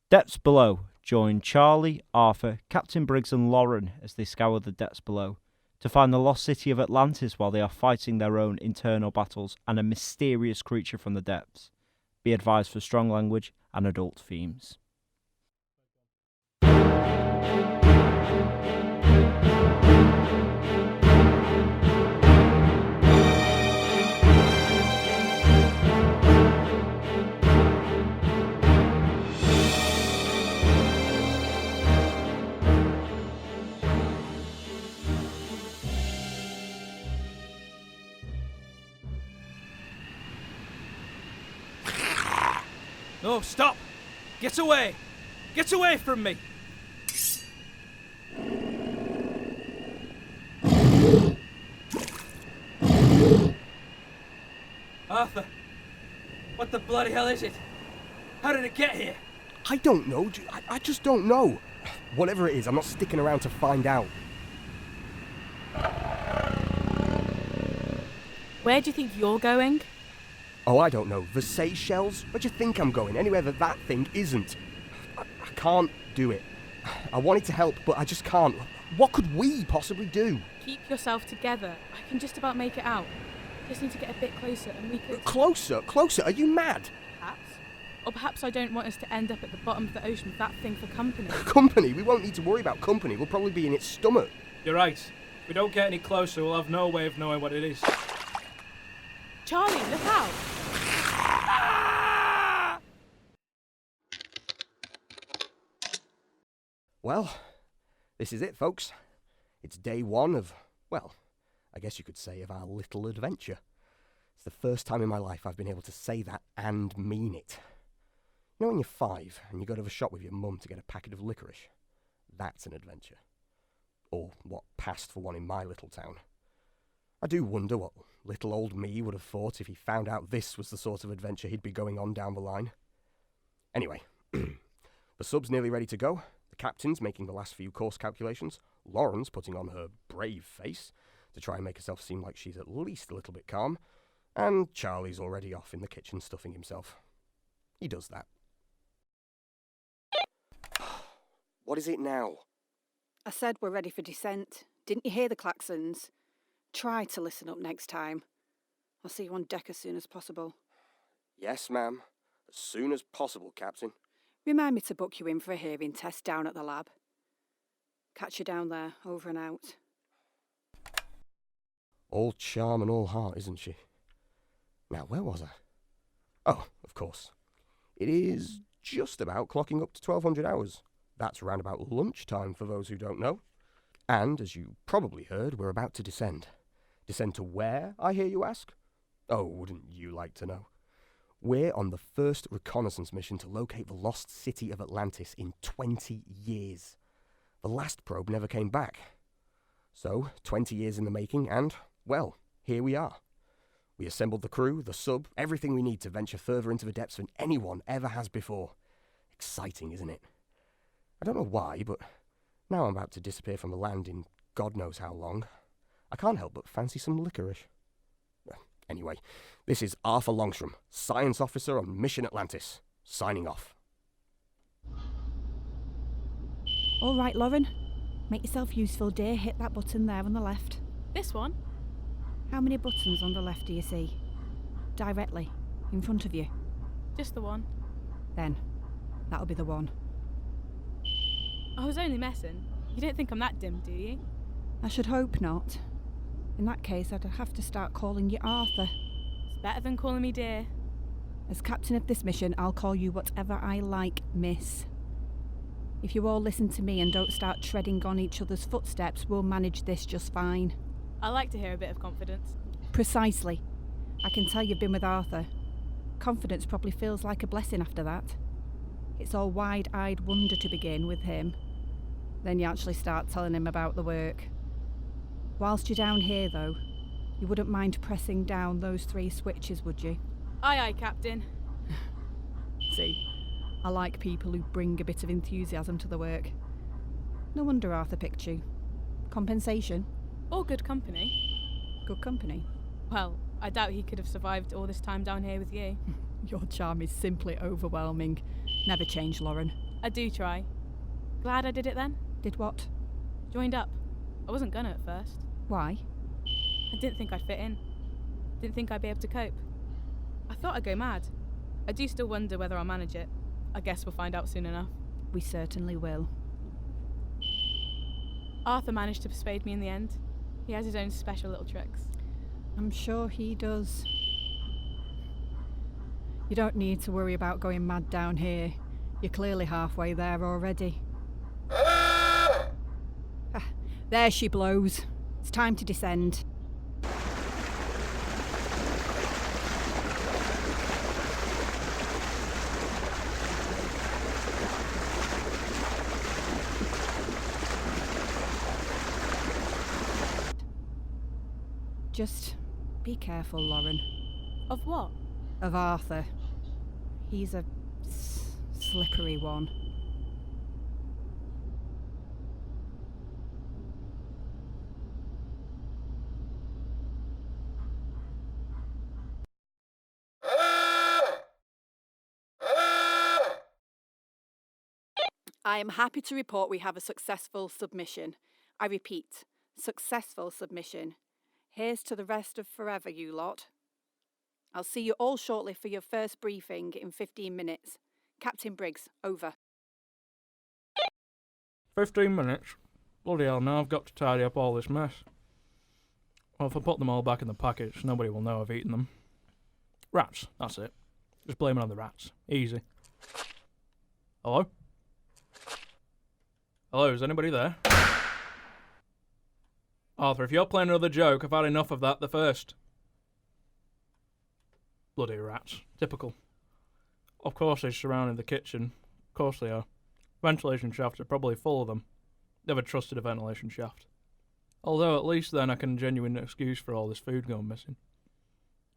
Depths below join Charlie, Arthur, Captain Briggs and Lauren as they scour the depths below to find the lost city of Atlantis while they are fighting their own internal battles and a mysterious creature from the depths. Be advised for strong language and adult themes. No, stop! Get away! Get away from me! Arthur! What the bloody hell is it? How did it get here? I don't know. I just don't know. Whatever it is, I'm not sticking around to find out. Where do you think you're going? Oh, I don't know. The Seychelles? Where do you think I'm going? Anywhere that thing isn't. I can't do it. I wanted to help, but I just can't. What could we possibly do? Keep yourself together. I can just about make it out. Just need to get a bit closer and we could... Closer? Closer? Are you mad? Perhaps. Or perhaps I don't want us to end up at the bottom of the ocean with that thing for company. Company? We won't need to worry about company. We'll probably be in its stomach. You're right. If we don't get any closer, we'll have no way of knowing what it is. Charlie, look out! Well, this is it, folks. It's day one of, well, I guess you could say of our little adventure. It's the first time in my life I've been able to say that and mean it. You know when you're 5 and you go to the shop with your mum to get a packet of licorice? That's an adventure. Or what passed for one in my little town. I do wonder what little old me would have thought if he found out this was the sort of adventure he'd be going on down the line. Anyway, the sub's nearly ready to go. The captain's making the last few course calculations. Lauren's putting on her brave face to try and make herself seem like she's at least a little bit calm. And Charlie's already off in the kitchen stuffing himself. He does that. What is it now? I said we're ready for descent. Didn't you hear the klaxons? Try to listen up next time. I'll see you on deck as soon as possible. Yes, ma'am. As soon as possible, Captain. Remind me to book you in for a hearing test down at the lab. Catch you down there, over and out. All charm and all heart, isn't she? Now, where was I? Oh, of course. It is just about clocking up to 1200 hours. That's around about lunchtime for those who don't know. And, as you probably heard, we're about to descend. Descend to where, I hear you ask? Oh, wouldn't you like to know? We're on the first reconnaissance mission to locate the lost city of Atlantis in 20 years. The last probe never came back. So, 20 years in the making, and, well, here we are. We assembled the crew, the sub, everything we need to venture further into the depths than anyone ever has before. Exciting, isn't it? I don't know why, but now I'm about to disappear from the land in God knows how long. I can't help but fancy some licorice. Anyway, this is Arthur Longstrom, Science Officer on Mission Atlantis, signing off. All right, Lauren. Make yourself useful, dear. Hit that button there on the left. This one? How many buttons on the left do you see? Directly, in front of you. Just the one. Then, that'll be the one. I was only messing. You don't think I'm that dim, do you? I should hope not. In that case, I'd have to start calling you Arthur. It's better than calling me dear. As captain of this mission, I'll call you whatever I like, miss. If you all listen to me and don't start treading on each other's footsteps, we'll manage this just fine. I like to hear a bit of confidence. Precisely. I can tell you've been with Arthur. Confidence probably feels like a blessing after that. It's all wide-eyed wonder to begin with him. Then you actually start telling him about the work. Whilst you're down here, though, you wouldn't mind pressing down those 3 switches, would you? Aye, aye, Captain. See, I like people who bring a bit of enthusiasm to the work. No wonder Arthur picked you. Compensation? Or good company. Good company. Well, I doubt he could have survived all this time down here with you. Your charm is simply overwhelming. Never change, Lauren. I do try. Glad I did it then? Did what? Joined up. I wasn't gonna at first. Why? I didn't think I'd fit in. Didn't think I'd be able to cope. I thought I'd go mad. I do still wonder whether I'll manage it. I guess we'll find out soon enough. We certainly will. Arthur managed to persuade me in the end. He has his own special little tricks. I'm sure he does. You don't need to worry about going mad down here. You're clearly halfway there already. There she blows. It's time to descend. Just be careful, Lauren. Of what? Of Arthur. He's a slippery one. I am happy to report we have a successful submission. I repeat, successful submission. Here's to the rest of forever, you lot. I'll see you all shortly for your first briefing in 15 minutes. Captain Briggs, over. 15 minutes? Bloody hell, now I've got to tidy up all this mess. Well, if I put them all back in the packets, nobody will know I've eaten them. Rats, that's it. Just blame it on the rats. Easy. Hello? Hello, is anybody there? Arthur, if you're playing another joke, I've had enough of that the first. Bloody rats. Typical. Of course they're surrounding the kitchen. Of course they are. Ventilation shafts are probably full of them. Never trusted a ventilation shaft. Although at least then I can genuine excuse for all this food going missing.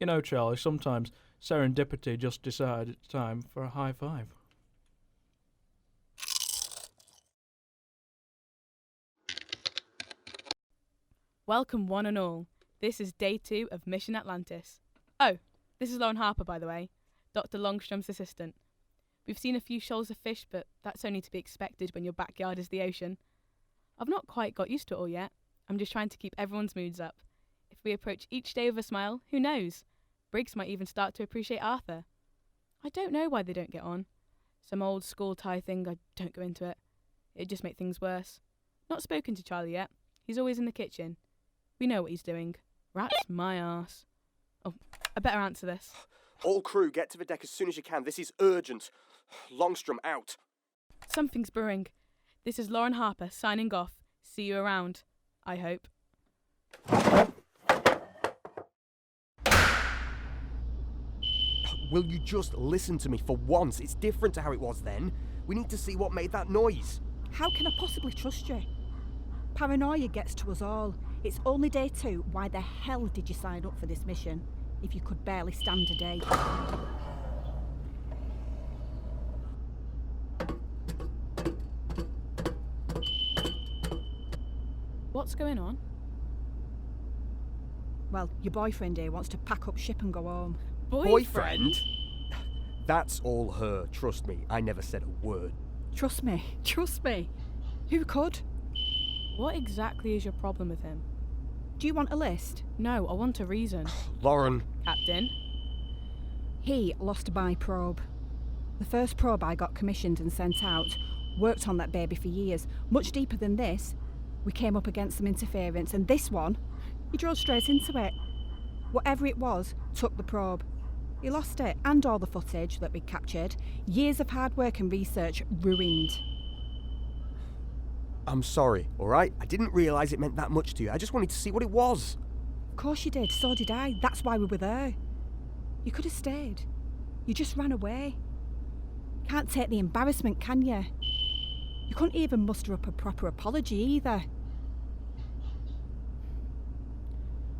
You know, Charlie, sometimes serendipity just decides it's time for a high five. Welcome one and all. This is day 2 of Mission Atlantis. Oh, this is Lauren Harper, by the way, Dr. Longstrom's assistant. We've seen a few shoals of fish, but that's only to be expected when your backyard is the ocean. I've not quite got used to it all yet. I'm just trying to keep everyone's moods up. If we approach each day with a smile, who knows? Briggs might even start to appreciate Arthur. I don't know why they don't get on. Some old school tie thing, I don't go into it. It'd just make things worse. Not spoken to Charlie yet. He's always in the kitchen. We know what he's doing. Rat's my arse. Oh, I better answer this. All crew, get to the deck as soon as you can. This is urgent. Longstrom out. Something's brewing. This is Lauren Harper signing off. See you around. I hope. Will you just listen to me for once? It's different to how it was then. We need to see what made that noise. How can I possibly trust you? Paranoia gets to us all. It's only day 2. Why the hell did you sign up for this mission if you could barely stand a day? What's going on? Well, your boyfriend here wants to pack up ship and go home. Boyfriend? That's all her. Trust me, I never said a word. Trust me. Who could? What exactly is your problem with him? Do you want a list? No, I want a reason. Lauren. Captain? He lost a buy probe. The first probe I got commissioned and sent out. Worked on that baby for years. Much deeper than this. We came up against some interference, and this one, he drove straight into it. Whatever it was, took the probe. He lost it, and all the footage that we captured. Years of hard work and research ruined. I'm sorry, alright? I didn't realise it meant that much to you. I just wanted to see what it was. Of course you did, so did I. That's why we were there. You could have stayed. You just ran away. Can't take the embarrassment, can you? You couldn't even muster up a proper apology either.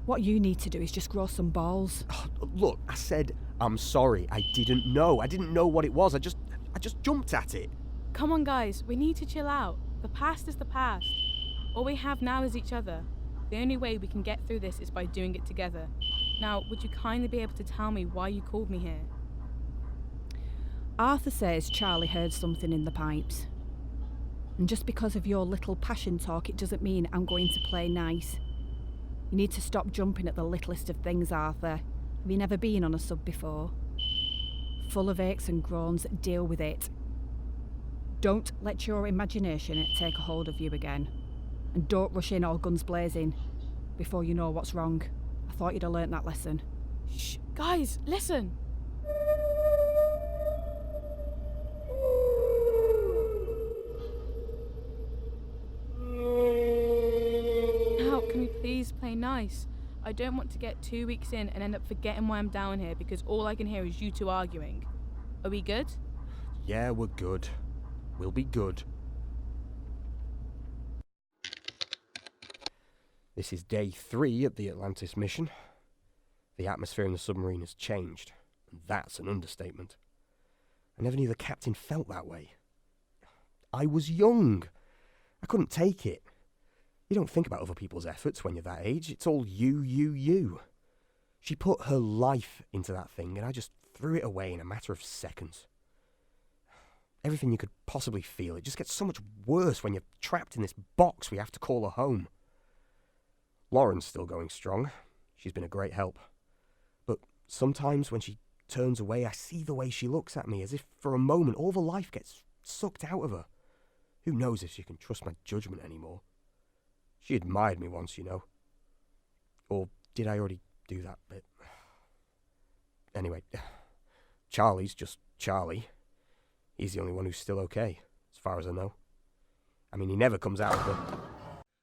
What you need to do is just grow some balls. Oh, look, I said I'm sorry. I didn't know. I didn't know what it was. I just jumped at it. Come on, guys. We need to chill out. The past is the past. All we have now is each other. The only way we can get through this is by doing it together. Now, would you kindly be able to tell me why you called me here? Arthur says Charlie heard something in the pipes. And just because of your little passion talk, it doesn't mean I'm going to play nice. You need to stop jumping at the littlest of things, Arthur. Have you never been on a sub before? Full of aches and groans, deal with it. Don't let your imagination take a hold of you again. And don't rush in all guns blazing before you know what's wrong. I thought you'd have learnt that lesson. Shh, guys, listen. Now, can we please play nice? I don't want to get 2 weeks in and end up forgetting why I'm down here because all I can hear is you two arguing. Are we good? Yeah, we're good. We'll be good. This is day 3 at the Atlantis mission. The atmosphere in the submarine has changed, and that's an understatement. I never knew the captain felt that way. I was young. I couldn't take it. You don't think about other people's efforts when you're that age. It's all you. She put her life into that thing, and I just threw it away in a matter of seconds. Everything you could possibly feel, it just gets so much worse when you're trapped in this box we have to call a home. Lauren's still going strong. She's been a great help. But sometimes when she turns away, I see the way she looks at me, as if for a moment all the life gets sucked out of her. Who knows if she can trust my judgment anymore? She admired me once, you know. Or did I already do that bit? Anyway, Charlie's just Charlie. He's the only one who's still okay, as far as I know. I mean, he never comes out of the...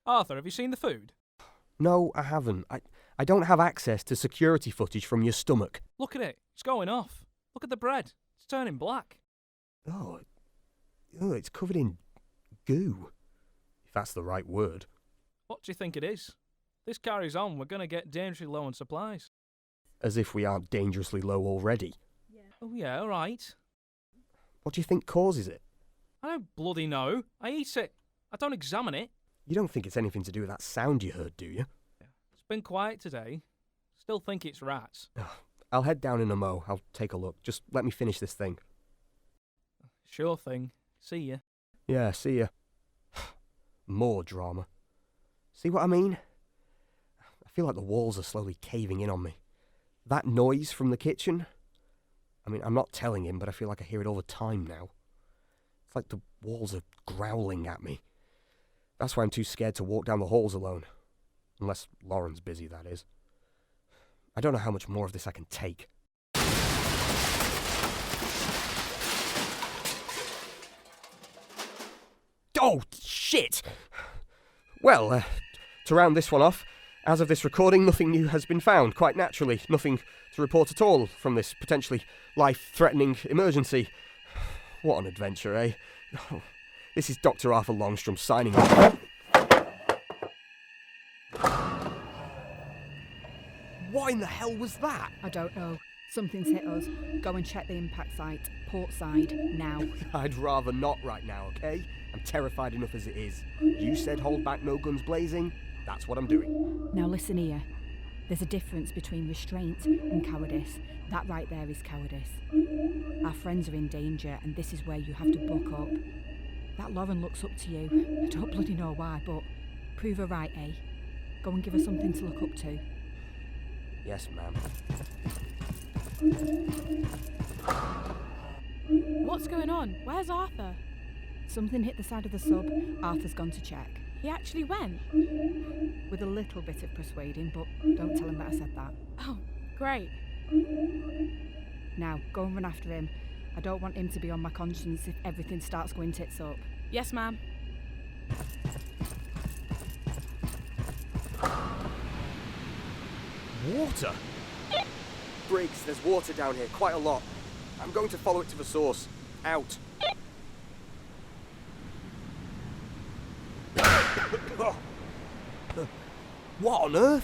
Arthur, have you seen the food? No, I haven't. I don't have access to security footage from your stomach. Look at it. It's going off. Look at the bread. It's turning black. Oh, it's covered in goo, if that's the right word. What do you think it is? This carries on, we're going to get dangerously low on supplies. As if we aren't dangerously low already. Oh yeah, alright. What do you think causes it? I don't bloody know. I eat it. I don't examine it. You don't think it's anything to do with that sound you heard, do you? It's been quiet today. Still think it's rats. I'll head down in a mo. I'll take a look. Just let me finish this thing. Sure thing. See ya. Yeah, see ya. More drama. See what I mean? I feel like the walls are slowly caving in on me. That noise from the kitchen? I mean, I'm not telling him, but I feel like I hear it all the time now. It's like the walls are growling at me. That's why I'm too scared to walk down the halls alone. Unless Lauren's busy, that is. I don't know how much more of this I can take. Oh, shit! Well, to round this one off, as of this recording, nothing new has been found, quite naturally. Nothing to report at all from this potentially life-threatening emergency. What an adventure, eh? Oh, this is Dr. Arthur Longstrom signing off. What in the hell was that? I don't know. Something's hit us. Go and check the impact site. Port side, now. I'd rather not right now, okay? I'm terrified enough as it is. You said hold back, no guns blazing. That's what I'm doing. Now listen here. There's a difference between restraint and cowardice. That right there is cowardice. Our friends are in danger, and this is where you have to buck up. That Lauren looks up to you. I don't bloody know why, but prove her right, eh? Go and give her something to look up to. Yes, ma'am. What's going on? Where's Arthur? Something hit the side of the sub. Arthur's gone to check. He actually went. With a little bit of persuading, but don't tell him that I said that. Oh, great. Now, go and run after him. I don't want him to be on my conscience if everything starts going tits up. Yes, ma'am. Water? Briggs, there's water down here, quite a lot. I'm going to follow it to the source. Out. What on earth?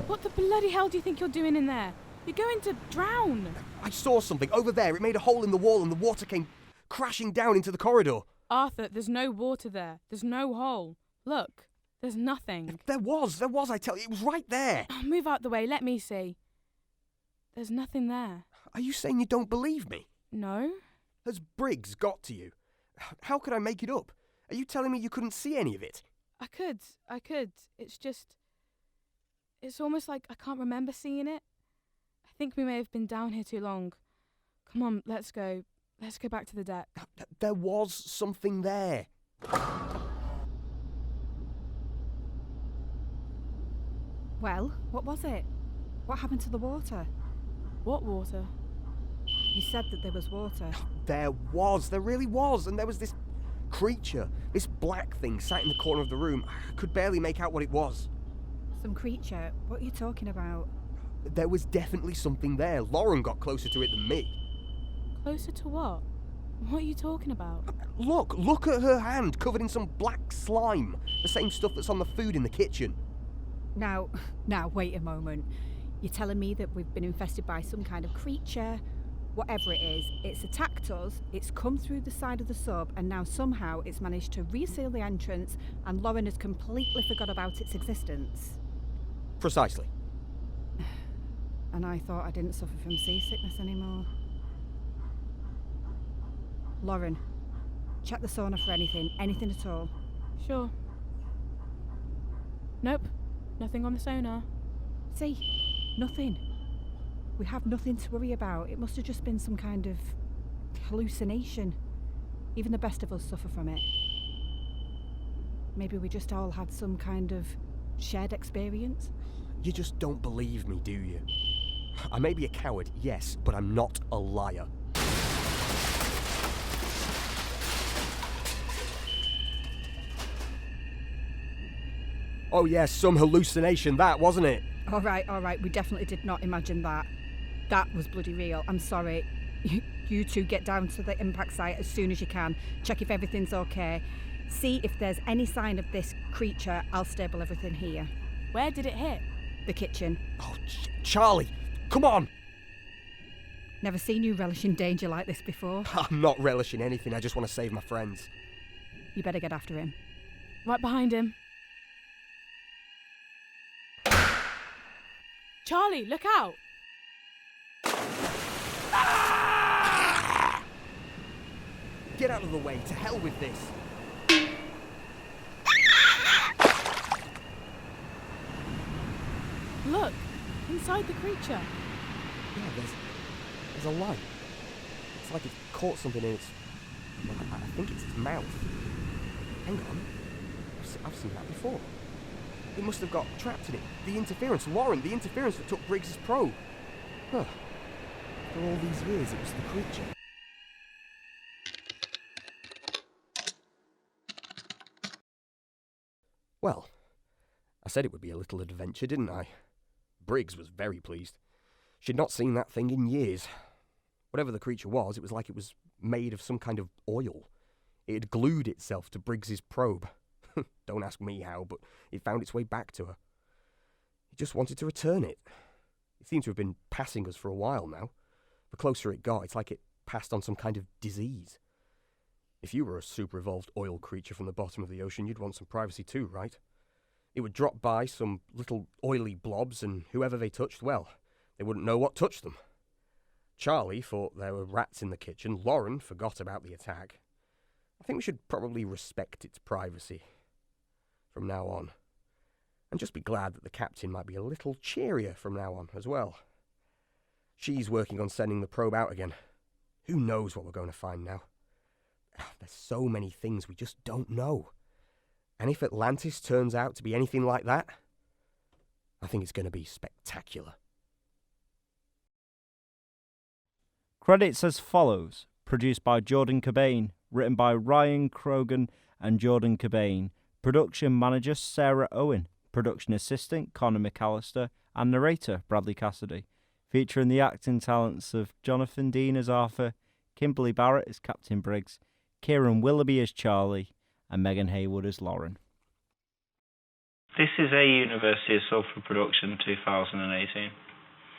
What the bloody hell do you think you're doing in there? You're going to drown. I saw something over there. It made a hole in the wall and the water came crashing down into the corridor. Arthur, there's no water there. There's no hole. Look, there's nothing. There was, I tell you. It was right there. Oh, move out the way. Let me see. There's nothing there. Are you saying you don't believe me? No? Has Briggs got to you? How could I make it up? Are you telling me you couldn't see any of it? I could. It's just... It's almost like I can't remember seeing it. I think we may have been down here too long. Come on, let's go. Let's go back to the deck. There was something there. Well, what was it? What happened to the water? What water? You said that there was water. There really was, and there was this creature, this black thing sat in the corner of the room. I could barely make out what it was. Some creature? What are you talking about? There was definitely something there. Lauren got closer to it than me. Closer to what? What are you talking about? Look at her hand, covered in some black slime. The same stuff that's on the food in the kitchen. Now, wait a moment. You're telling me that we've been infested by some kind of creature, whatever it is, it's attacked us, it's come through the side of the sub, and now somehow it's managed to reseal the entrance, and Lauren has completely forgot about its existence. Precisely. And I thought I didn't suffer from seasickness anymore. Lauren, check the sauna for anything at all. Sure. Nope, nothing on the sonar. See, nothing. We have nothing to worry about. It must have just been some kind of hallucination. Even the best of us suffer from it. Maybe we just all had some kind of shared experience. You just don't believe me, do you? I may be a coward, yes, but I'm not a liar. Oh yes, some hallucination that, wasn't it? All right, we definitely did not imagine that. That was bloody real. I'm sorry. You two get down to the impact site as soon as you can. Check if everything's okay. See if there's any sign of this creature. I'll stable everything here. Where did it hit? The kitchen. Oh, Charlie, come on! Never seen you relishing danger like this before. I'm not relishing anything, I just want to save my friends. You better get after him. Right behind him. Charlie, look out! Get out of the way, to hell with this. Look, inside the creature. Yeah, there's a light. It's like it's caught something in its... Well, I think it's its mouth. Hang on. I've seen that before. It must have got trapped in it. The interference, Lauren, the interference that took Briggs's probe. Huh. For all these years, it was the creature. Well, I said it would be a little adventure, didn't I? Briggs was very pleased. She'd not seen that thing in years. Whatever the creature was, it was like it was made of some kind of oil. It had glued itself to Briggs's probe. Don't ask me how, but it found its way back to her. He just wanted to return it. It seemed to have been passing us for a while now. The closer it got, it's like it passed on some kind of disease. If you were a super-evolved oil creature from the bottom of the ocean, you'd want some privacy too, right? It would drop by some little oily blobs, and whoever they touched, well, they wouldn't know what touched them. Charlie thought there were rats in the kitchen. Lauren forgot about the attack. I think we should probably respect its privacy from now on. And just be glad that the captain might be a little cheerier from now on as well. She's working on sending the probe out again. Who knows what we're going to find now? There's so many things we just don't know. And if Atlantis turns out to be anything like that, I think it's going to be spectacular. Credits as follows. Produced by Jordan Cobain. Written by Ryan Krogan and Jordan Cobain. Production manager Sarah Owen. Production assistant Connor McAllister. And narrator Bradley Cassidy. Featuring the acting talents of Jonathan Dean as Arthur, Kimberly Barrett as Captain Briggs, Kieran Willoughby as Charlie, and Megan Haywood as Lauren. This is a University of Salford production 2018.